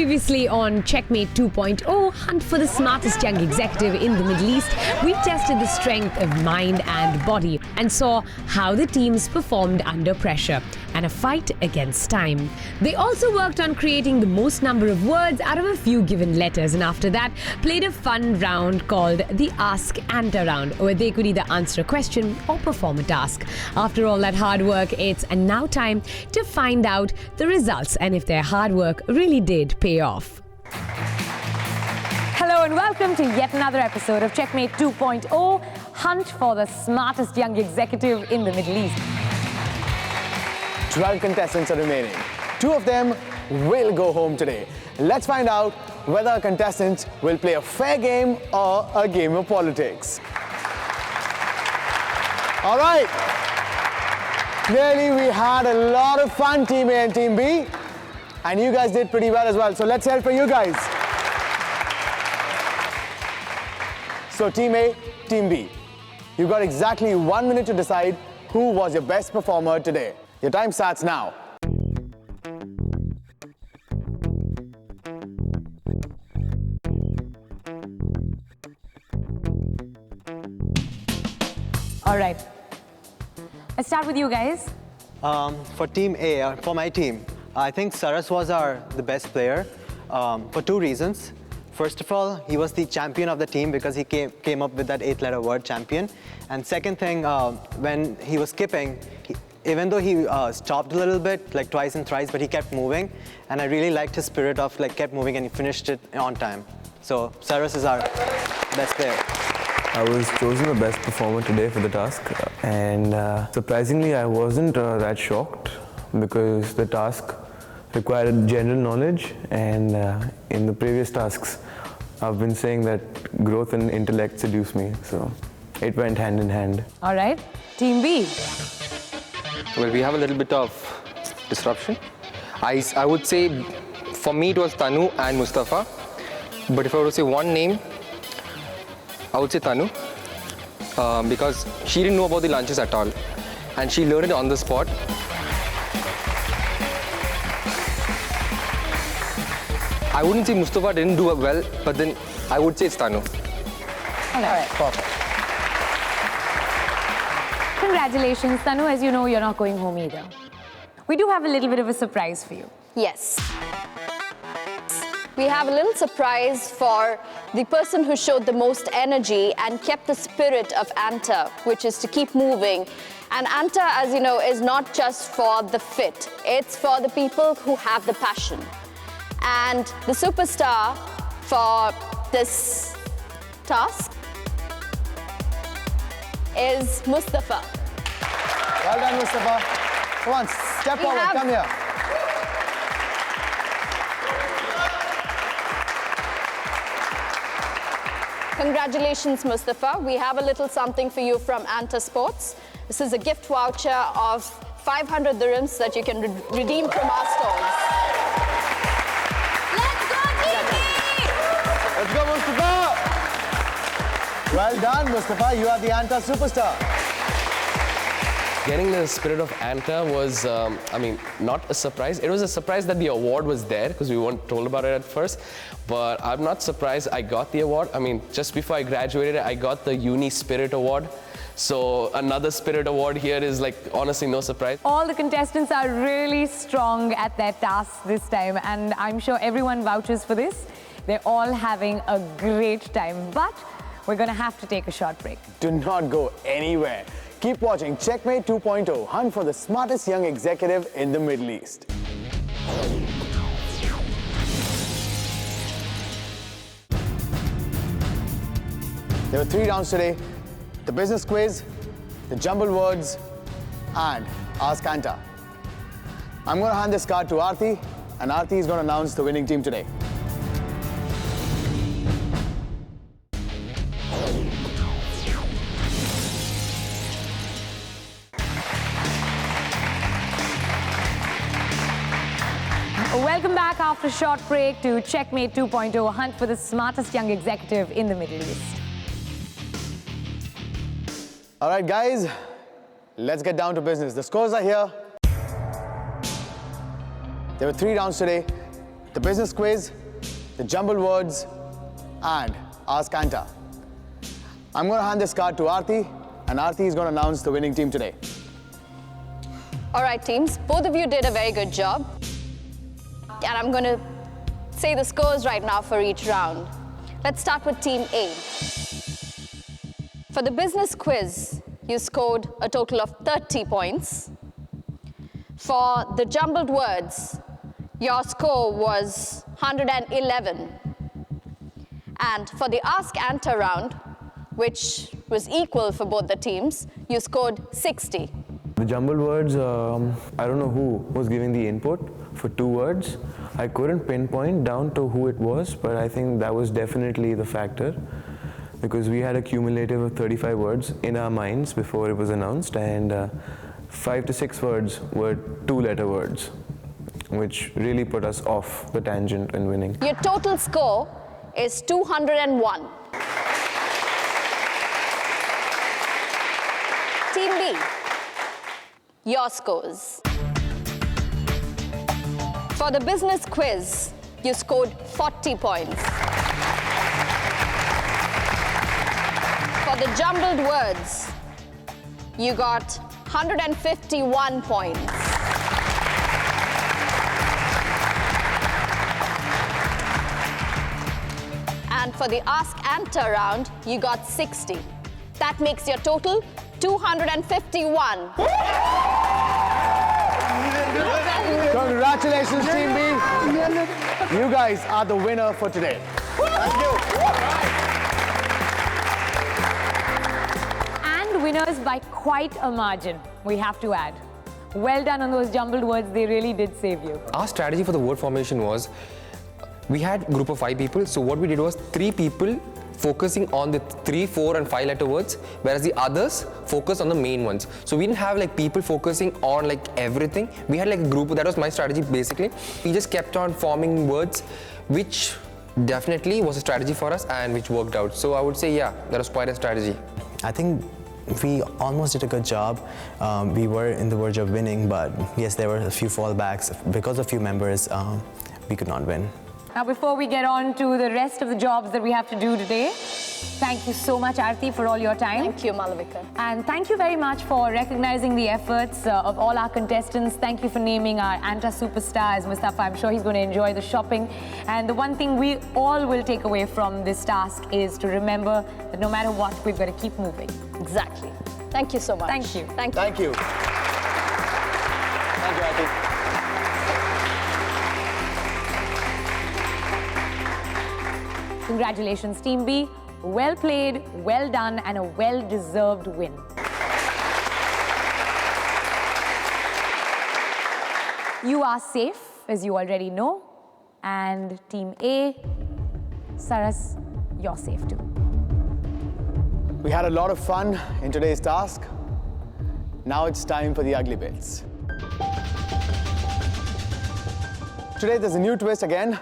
Previously on Checkmate 2.0, Hunt for the Smartest Young Executive in the Middle East, we tested the strength of mind and body and saw how the teams performed under pressure and a fight against time. They also worked on creating the most number of words out of a few given letters, and after that played a fun round called the Ask Anta round, where they could either answer a question or perform a task. After all that hard work, it's now time to find out the results and if their hard work really did pay off. Hello and welcome to yet another episode of Checkmate 2.0, Hunt for the Smartest Young Executive in the Middle East. 12 contestants are remaining. 2 of them will go home today. Let's find out whether our contestants will play a fair game or a game of politics. All right. Clearly, we had a lot of fun, Team A and Team B. And you guys did pretty well as well. So let's hear it for you guys. So Team A, Team B. You've got exactly 1 minute to decide who was your best performer today. Your time starts now. All right. Let's start with you guys. For Team A, for my team, I think Saras was the best player for 2 reasons. First of all, he was the champion of the team because he came up with that 8-letter word, champion. And second thing, when he was skipping, even though he stopped a little bit, like twice and thrice, but he kept moving. And I really liked his spirit of kept moving, and he finished it on time. So Saras is our best player. I was chosen the best performer today for the task, and surprisingly I wasn't that shocked because the task required general knowledge, and in the previous tasks I've been saying that growth and intellect seduce me, so it went hand in hand. All right. Team B. Well, we have a little bit of disruption. I would say for me it was Tanu and Mustafa, but if I were to say one name, I would say Tanu, because she didn't know about the lunches at all, and she learned it on the spot. I wouldn't say Mustafa didn't do well, but then I would say it's Tanu. All right. Perfect. Congratulations, Tanu. As you know, you're not going home either. We do have a little bit of a surprise for you. Yes. We have a little surprise for the person who showed the most energy and kept the spirit of Anta, which is to keep moving. And Anta, as you know, is not just for the fit. It's for the people who have the passion. And the superstar for this task is Mustafa. Well done, Mustafa. Come on, step forward, come here. Congratulations, Mustafa. We have a little something for you from Anta Sports. This is a gift voucher of 500 dirhams that you can redeem from our stores. Let's go, Team B! Let's go, Mustafa. Well done, Mustafa. You are the Anta superstar. Getting the spirit of Anta was, not a surprise. It was a surprise that the award was there because we weren't told about it at first. But I'm not surprised I got the award. Just before I graduated, I got the Uni Spirit Award. So another Spirit Award here is honestly no surprise. All the contestants are really strong at their tasks this time, and I'm sure everyone vouches for this. They're all having a great time, but we're going to have to take a short break. Do not go anywhere. Keep watching Checkmate 2.0, Hunt for the Smartest Young Executive in the Middle East. There were 3 rounds today: the business quiz, the jumbled words, and Ask Anta. I'm going to hand this card to Aarti, and Aarti is going to announce the winning team today. Welcome back after a short break to Checkmate 2.0, Hunt for the Smartest Young Executive in the Middle East. All right, guys, let's get down to business. The scores are here. There were 3 rounds today: the business quiz, the jumbled words, and Ask Anta. I'm going to hand this card to Aarti, and Aarti is going to announce the winning team today. All right, teams, both of you did a very good job. And I'm going to say the scores right now for each round. Let's start with Team A. For the business quiz, you scored a total of 30 points. For the jumbled words, your score was 111. And for the Ask Anta round, which was equal for both the teams, you scored 60. The jumbled words, I don't know who was giving the input for 2 words. I couldn't pinpoint down to who it was, but I think that was definitely the factor, because we had a cumulative of 35 words in our minds before it was announced, and 5 to 6 words were 2-letter words, which really put us off the tangent in winning. Your total score is 201. Team B, your scores. For the business quiz, you scored 40 points. For the jumbled words, you got 151 points. And for the Ask Anta round, you got 60. That makes your total 251. Congratulations, Team B. You guys are the winner for today. Thank you. And winners by quite a margin, we have to add. Well done on those jumbled words, they really did save you. Our strategy for the word formation was, we had a group of 5 people, so what we did was 3 people focusing on the 3, 4 and 5-letter words, whereas the others focused on the main ones. So we didn't have like people focusing on like everything. We had like a group, that was my strategy basically. We just kept on forming words, which definitely was a strategy for us and which worked out. So I would say, yeah, that was quite a strategy. I think we almost did a good job. We were in the verge of winning, but yes, there were a few fallbacks. Because of few members, we could not win. Now, before we get on to the rest of the jobs that we have to do today, thank you so much, Aarti, for all your time. Thank you, Malavika. And thank you very much for recognizing the efforts of all our contestants. Thank you for naming our Anta superstar as Mustafa. I'm sure he's going to enjoy the shopping. And the one thing we all will take away from this task is to remember that no matter what, we've got to keep moving. Exactly. Thank you so much. Thank you. Thank you. Thank you. Thank you, Aarti. Congratulations, Team B. Well played, well done, and a well-deserved win. You are safe, as you already know. And Team A, Saras, you're safe too. We had a lot of fun in today's task. Now it's time for the ugly bits. Today there's a new twist again.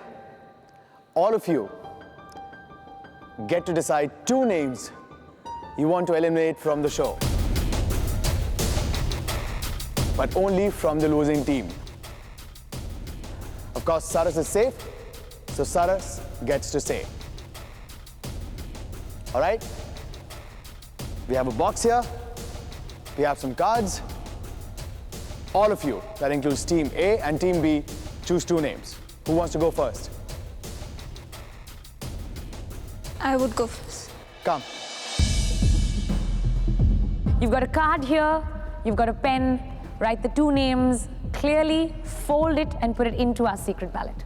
All of you get to decide 2 names you want to eliminate from the show. But only from the losing team. Of course, Saras is safe, so Saras gets to say. All right? We have a box here. We have some cards. All of you, that includes Team A and Team B, choose 2 names. Who wants to go first? I would go first. Come. You've got a card here, you've got a pen. Write the 2 names clearly, fold it, and put it into our secret ballot.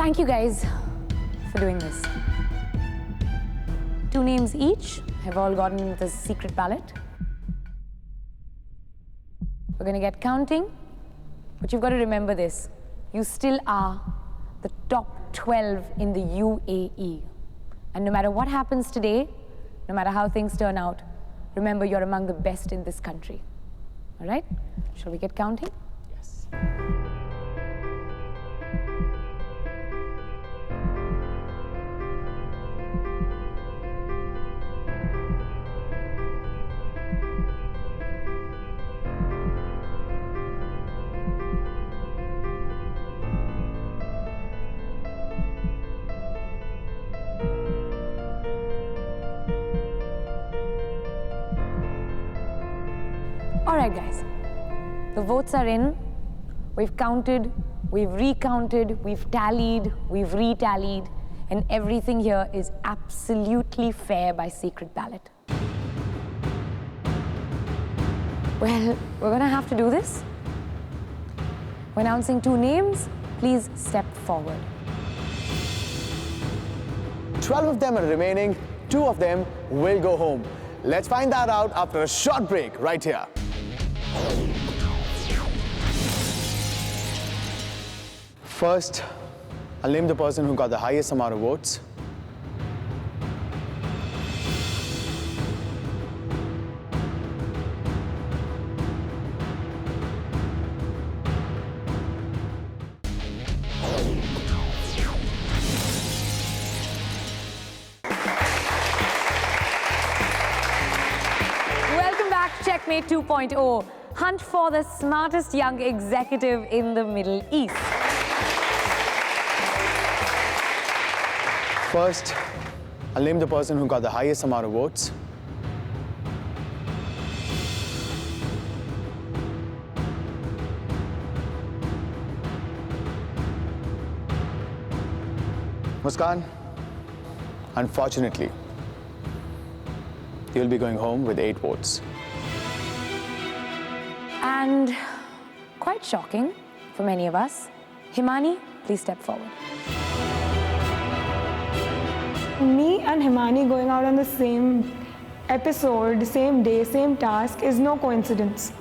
Thank you guys for doing this. 2 names each have all gotten the secret ballot. We're going to get counting, but you've got to remember this. You still are the top 12 in the UAE. And no matter what happens today, no matter how things turn out, remember you're among the best in this country. All right? Shall we get counting? Yes. All right, guys. The votes are in. We've counted, we've recounted, we've tallied, we've retallied, and everything here is absolutely fair by secret ballot. Well, we're going to have to do this. We're announcing 2 names. Please step forward. 12 of them are remaining. 2 of them will go home. Let's find that out after a short break right here. First, I'll name the person who got the highest amount of votes. Welcome back to Checkmate 2.0. Hunt for the smartest young executive in the Middle East. First, I'll name the person who got the highest amount of votes. Muskan, unfortunately, you'll be going home with 8 votes. And quite shocking for many of us. Himani, please step forward. Me and Himani going out on the same episode, same day, same task is no coincidence.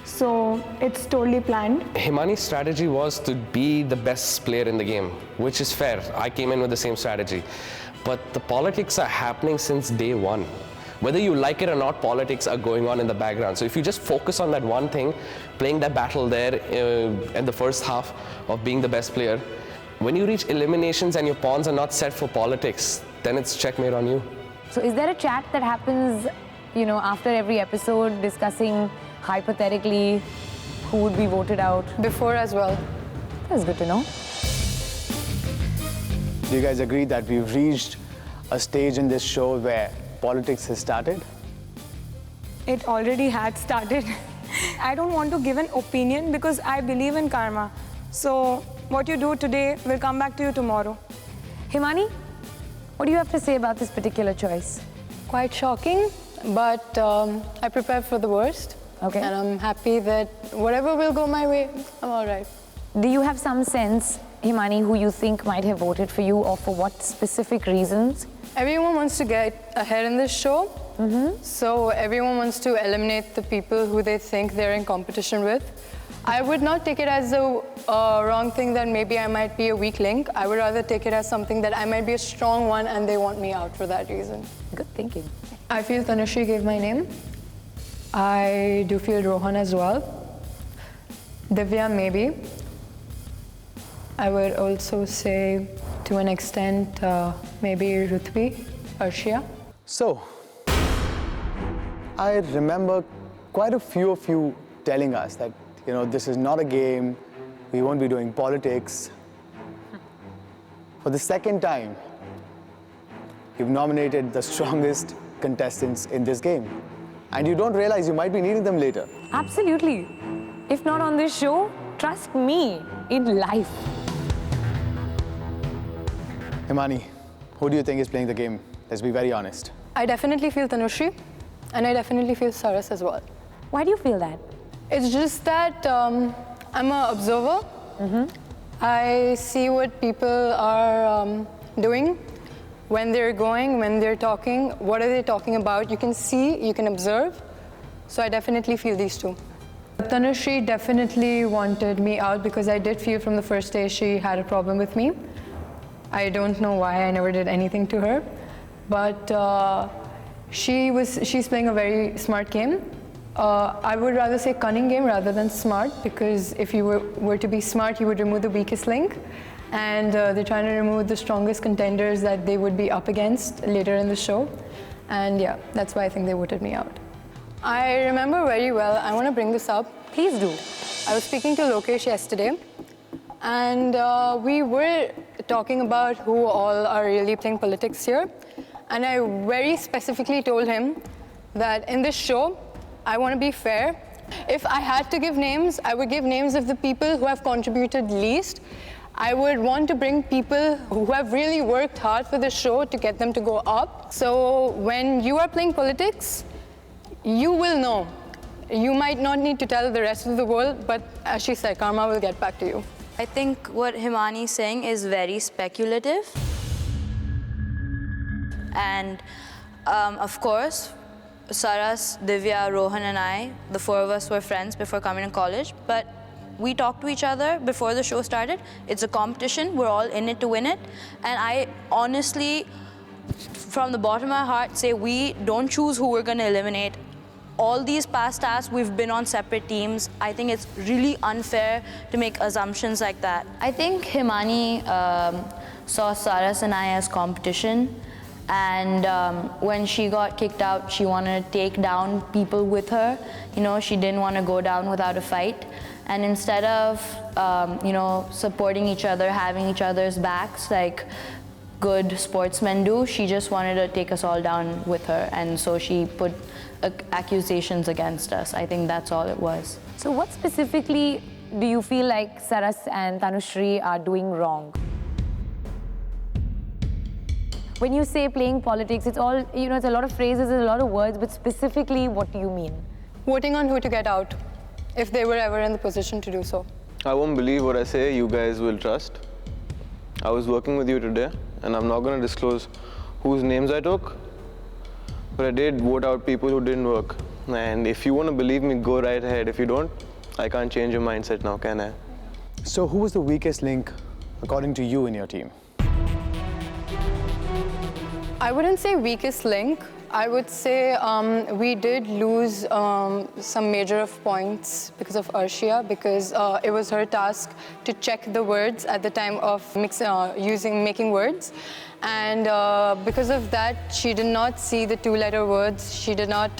So it's totally planned. Himani's strategy was to be the best player in the game, which is fair. I came in with the same strategy. But the politics are happening since day one. Whether you like it or not, politics are going on in the background. So if you just focus on that one thing, playing that battle there in the first half of being the best player, when you reach eliminations and your pawns are not set for politics, then it's checkmate on you. So is there a chat that happens, after every episode discussing hypothetically who would be voted out? Before as well. That's good to know. Do you guys agree that we've reached a stage in this show where politics has started? It already had started. I don't want to give an opinion because I believe in karma. So what you do today will come back to you tomorrow. Himani, what do you have to say about this particular choice? Quite shocking, but I prepared for the worst. Okay. And I'm happy that whatever will go my way, I'm all right. Do you have some sense, Himani, who you think might have voted for you or for what specific reasons? Everyone wants to get ahead in this show. So everyone wants to eliminate the people who they think they're in competition with. I would not take it as a wrong thing that maybe I might be a weak link. I would rather take it as something that I might be a strong one and they want me out for that reason. Good thinking. I feel Tanushree gave my name. I do feel Rohan as well. Divya, maybe. I would also say, to an extent, maybe Ruthvi, Arshia. So, I remember quite a few of you telling us that, this is not a game, we won't be doing politics. For the second time, you've nominated the strongest contestants in this game. And you don't realize you might be needing them later. Absolutely. If not on this show, trust me, in life. Himani, who do you think is playing the game? Let's be very honest. I definitely feel Tanushree, and I definitely feel Saras as well. Why do you feel that? It's just that I'm an observer, I see what people are doing, when they're going, when they're talking, what are they talking about. You can see, you can observe. So I definitely feel these two. Tanushree definitely wanted me out because I did feel from the first day she had a problem with me. I don't know why, I never did anything to her. But she's playing a very smart game. I would rather say cunning game rather than smart, because if you were to be smart, you would remove the weakest link. And they're trying to remove the strongest contenders that they would be up against later in the show. And yeah, that's why I think they voted me out. I remember very well, I want to bring this up. Please do. I was speaking to Lokesh yesterday, and we were talking about who all are really playing politics here. And I very specifically told him that in this show, I want to be fair. If I had to give names, I would give names of the people who have contributed least. I would want to bring people who have really worked hard for the show to get them to go up. So when you are playing politics, you will know. You might not need to tell the rest of the world, but as she said, karma will get back to you. I think what Himani is saying is very speculative. And of course, Saras, Divya, Rohan and I, the four of us were friends before coming to college, but we talked to each other before the show started. It's a competition, we're all in it to win it. And I honestly, from the bottom of my heart, say we don't choose who we're gonna eliminate. All these past tasks, we've been on separate teams. I think it's really unfair to make assumptions like that. I think Himani saw Saras and I as competition. And when she got kicked out, she wanted to take down people with her. You know, she didn't want to go down without a fight. And instead of, you know, supporting each other, having each other's backs like good sportsmen do, she just wanted to take us all down with her. And so she put accusations against us. I think that's all it was. So what specifically do you feel like Saras and Tanushree are doing wrong? When you say playing politics, it's all, you know, it's a lot of phrases, it's a lot of words, but specifically, what do you mean? Voting on who to get out, if they were ever in the position to do so. I won't believe what I say, you guys will trust. I was working with you today, and I'm not going to disclose whose names I took, but I did vote out people who didn't work. And if you want to believe me, go right ahead. If you don't, I can't change your mindset now, can I? So who was the weakest link, according to you, in your team? I wouldn't say weakest link. I would say we did lose some major of points because of Arshia, because it was her task to check the words at the time of making words. And because of that, she did not see the two-letter words. She did not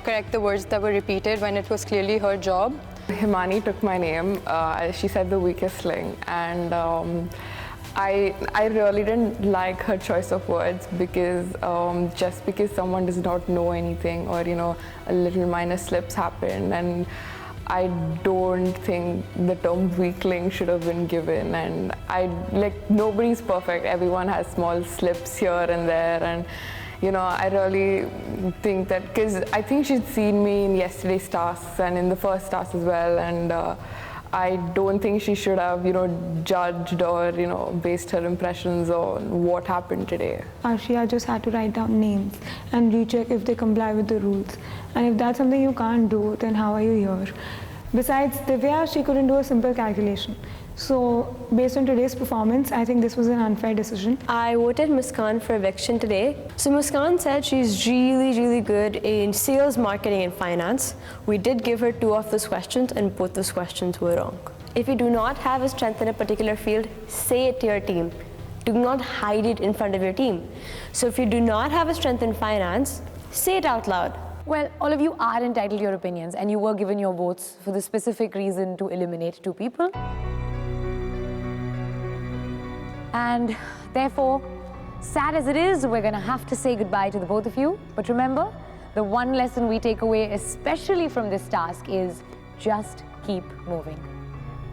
correct the words that were repeated when it was clearly her job. Himani took my name. She said the weakest link. And I really didn't like her choice of words, because just because someone does not know anything, or you know, a little minor slips happen, and I don't think the term weakling should have been given. And nobody's perfect. Everyone has small slips here and there, and you know, I really think that, because I think she'd seen me in yesterday's tasks and in the first task as well, and I don't think she should have, you know, judged or, you know, based her impressions on what happened today. Arshia just had to write down names and recheck if they comply with the rules. And if that's something you can't do, then how are you here? Besides, Divya, she couldn't do a simple calculation. So, based on today's performance, I think this was an unfair decision. I voted Muskan for eviction today. So Muskan said she's really good in sales, marketing, and finance. We did give her 2 of those questions, and both those questions were wrong. If you do not have a strength in a particular field, say it to your team. Do not hide it in front of your team. So if you do not have a strength in finance, say it out loud. Well, all of you are entitled to your opinions, and you were given your votes for the specific reason to eliminate 2 people. And therefore, sad as it is, we're going to have to say goodbye to the both of you. But remember, the one lesson we take away, especially from this task, is just keep moving.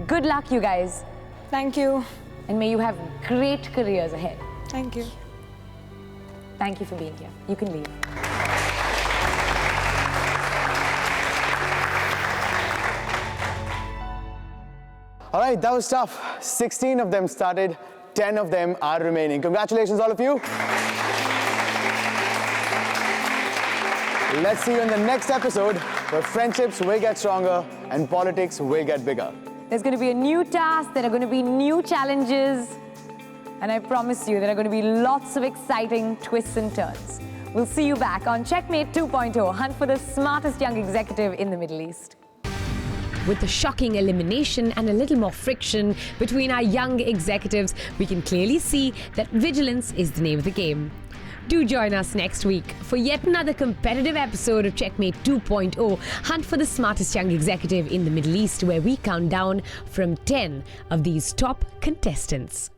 Good luck, you guys. Thank you. And may you have great careers ahead. Thank you. Thank you for being here. You can leave. All right, that was tough. 16 of them started, 10 of them are remaining. Congratulations, all of you. Let's see you in the next episode where friendships will get stronger and politics will get bigger. There's going to be a new task, there are going to be new challenges, and I promise you there are going to be lots of exciting twists and turns. We'll see you back on Checkmate 2.0, hunt for the smartest young executive in the Middle East. With the shocking elimination and a little more friction between our young executives, we can clearly see that vigilance is the name of the game. Do join us next week for yet another competitive episode of Checkmate 2.0, hunt for the smartest young executive in the Middle East, where we count down from 10 of these top contestants.